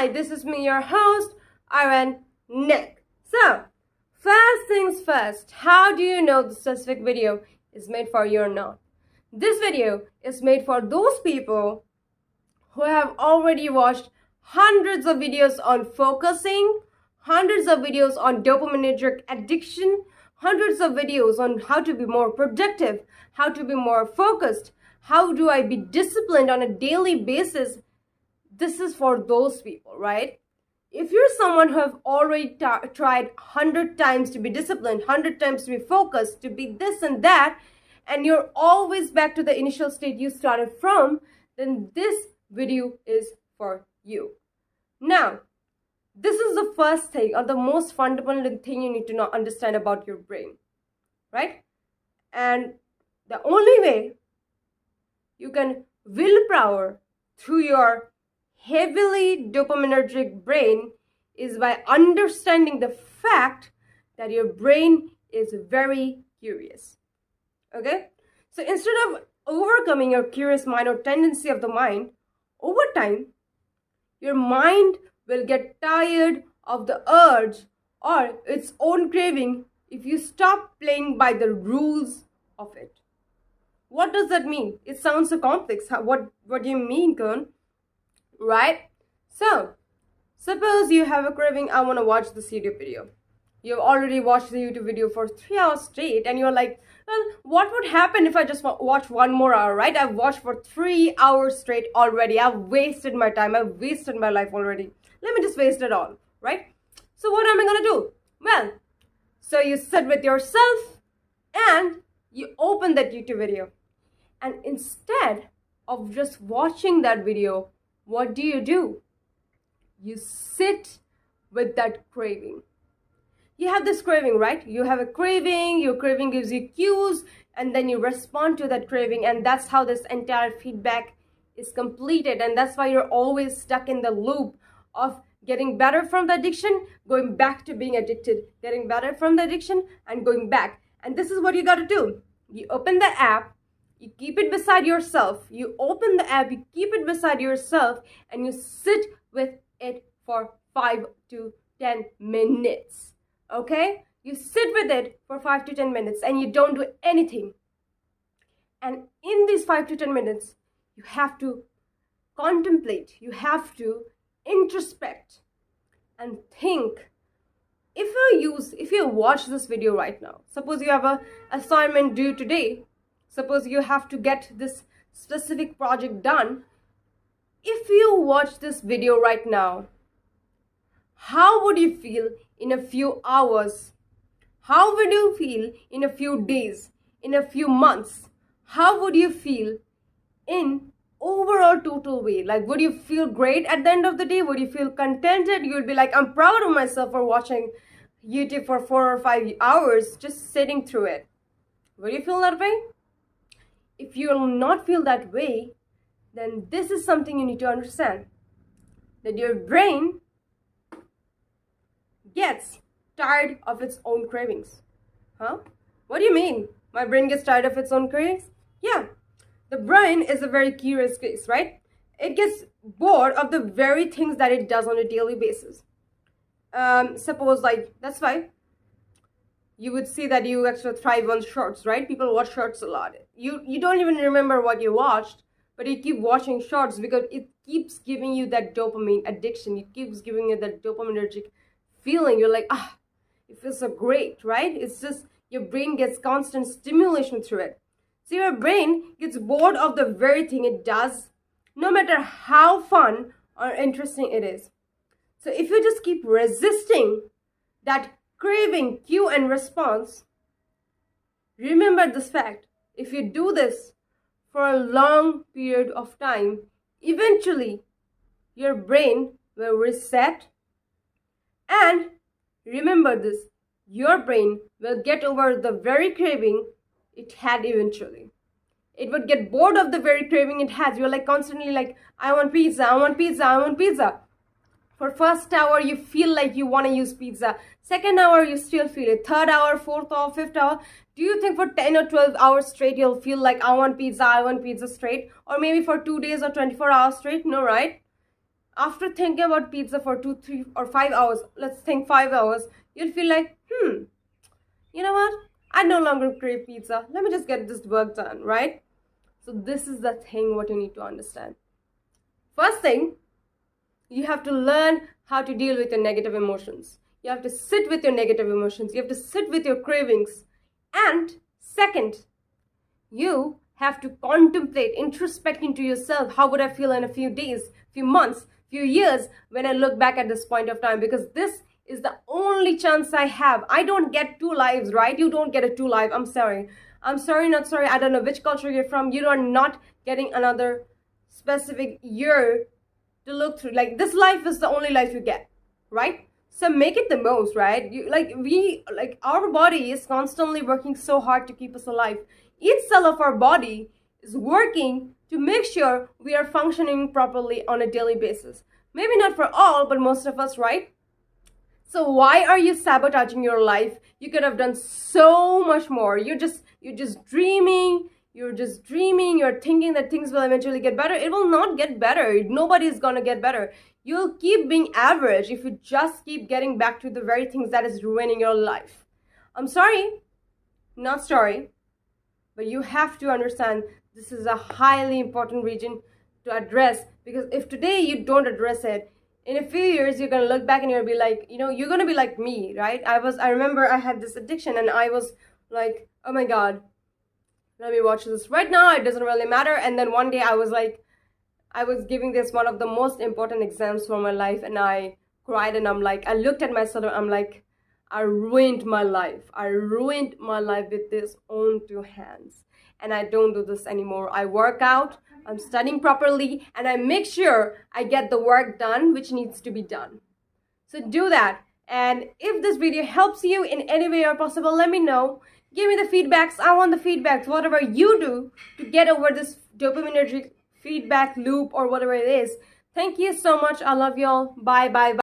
Hi, this is me, your host, Iron Nick. So, first things first, how do you know the specific video is made for you or not? This video is made for those people who have already watched hundreds of videos on focusing, hundreds of videos on dopaminergic addiction, hundreds of videos on how to be more productive, how to be more focused, how do I be disciplined on a daily basis. This is for those people, right? If you're someone who have already tried 100 times to be disciplined, 100 times to be focused, to be this and that, and you're always back to the initial state you started from, then this video is for you. Now, this is the first thing or the most fundamental thing you need to understand about your brain, right? And the only way you can willpower through your heavily dopaminergic brain is by understanding the fact that your brain is very curious. Okay? So instead of overcoming your curious mind or tendency of the mind, over time, your mind will get tired of the urge or its own craving if you stop playing by the rules of it. What does that mean? It sounds so complex. What do you mean, Kun? Right? So, suppose you have a craving, I want to watch this YouTube video. You've already watched the YouTube video for 3 hours straight and you're like, well, what would happen if I just watch 1 more hour, right? I've watched for 3 hours straight already. I've wasted my time. I've wasted my life already. Let me just waste it all, right? So what am I going to do? Well, so you sit with yourself and you open that YouTube video. And instead of just watching that video, what do? You sit with that craving. You have this craving, right? You have a craving, your craving gives you cues, and then you respond to that craving, and that's how this entire feedback is completed. And that's why you're always stuck in the loop of getting better from the addiction, going back to being addicted, getting better from the addiction, and going back. And this is what you got to do. You open the app, you keep it beside yourself. You open the app, you keep it beside yourself, and you sit with it for 5 to 10 minutes. Okay? You sit with it for 5 to 10 minutes and you don't do anything. And in these 5 to 10 minutes, you have to contemplate, you have to introspect and think. If you watch this video right now, suppose you have an assignment due today, suppose you have to get this specific project done. If you watch this video right now, how would you feel in a few hours? How would you feel in a few days, in a few months? How would you feel in overall total way? Like, would you feel great at the end of the day? Would you feel contented? You would be like, I'm proud of myself for watching YouTube for 4 or 5 hours, just sitting through it. Would you feel that way? If you will not feel that way, then this is something you need to understand. That your brain gets tired of its own cravings. Huh? What do you mean? My brain gets tired of its own cravings? Yeah. The brain is a very curious case, right? It gets bored of the very things that it does on a daily basis. Suppose, like, that's why you would see that you actually thrive on shorts, right? People watch shorts a lot. You don't even remember what you watched, but you keep watching shorts because it keeps giving you that dopamine addiction. It keeps giving you that dopaminergic feeling. You're like, it feels so great, right? It's just your brain gets constant stimulation through it. So your brain gets bored of the very thing it does, no matter how fun or interesting it is. So if you just keep resisting that craving, cue and response, remember this fact. If you do this for a long period of time, eventually your brain will reset. And remember this, your brain will get over the very craving it had eventually. It would get bored of the very craving it has. You're like constantly like, I want pizza, I want pizza, I want pizza. For first hour, you feel like you want to use pizza. Second hour, you still feel it. Third hour, fourth hour, fifth hour. Do you think for 10 or 12 hours straight, you'll feel like I want pizza straight? Or maybe for 2 days or 24 hours straight? No, right? after thinking about pizza for 2, 3, or 5 hours, let's think 5 hours, you'll feel like, you know what? I no longer crave pizza. Let me just get this work done, right? So this is the thing what you need to understand. First thing, you have to learn how to deal with your negative emotions. You have to sit with your negative emotions. You have to sit with your cravings. And second, you have to contemplate, introspect into yourself. How would I feel in a few days, few months, few years when I look back at this point of time? Because this is the only chance I have. I don't get 2 lives, right? You don't get a 2 life. I'm sorry. I'm sorry, not sorry. I don't know which culture you're from. You are not getting another specific year to look through. Like, this life is the only life you get, right? So make it the most, right? Our body is constantly working so hard to keep us alive. Each cell of our body is working to make sure we are functioning properly on a daily basis. Maybe not for all, but most of us, right? So why are you sabotaging your life? You could have done so much more. You're just dreaming. You're thinking that things will eventually get better. It will not get better. Nobody's gonna get better. You'll keep being average if you just keep getting back to the very things that is ruining your life. I'm sorry, not sorry, but you have to understand this is a highly important region to address, because if today you don't address it, in a few years you're gonna look back and you'll be like, you're gonna be like me, right? I remember I had this addiction and I was like, oh my God, let me watch this right now. It doesn't really matter. And then one day I was giving this one of the most important exams for my life, and I cried, and I looked at myself, and I'm like, I ruined my life. I ruined my life with this own 2 hands. And I don't do this anymore. I work out, I'm studying properly, and I make sure I get the work done which needs to be done. So do that. And if this video helps you in any way or possible, let me know. Give me the feedbacks. I want the feedbacks. Whatever you do to get over this dopaminergic feedback loop or whatever it is. Thank you so much. I love y'all. Bye, bye, bye.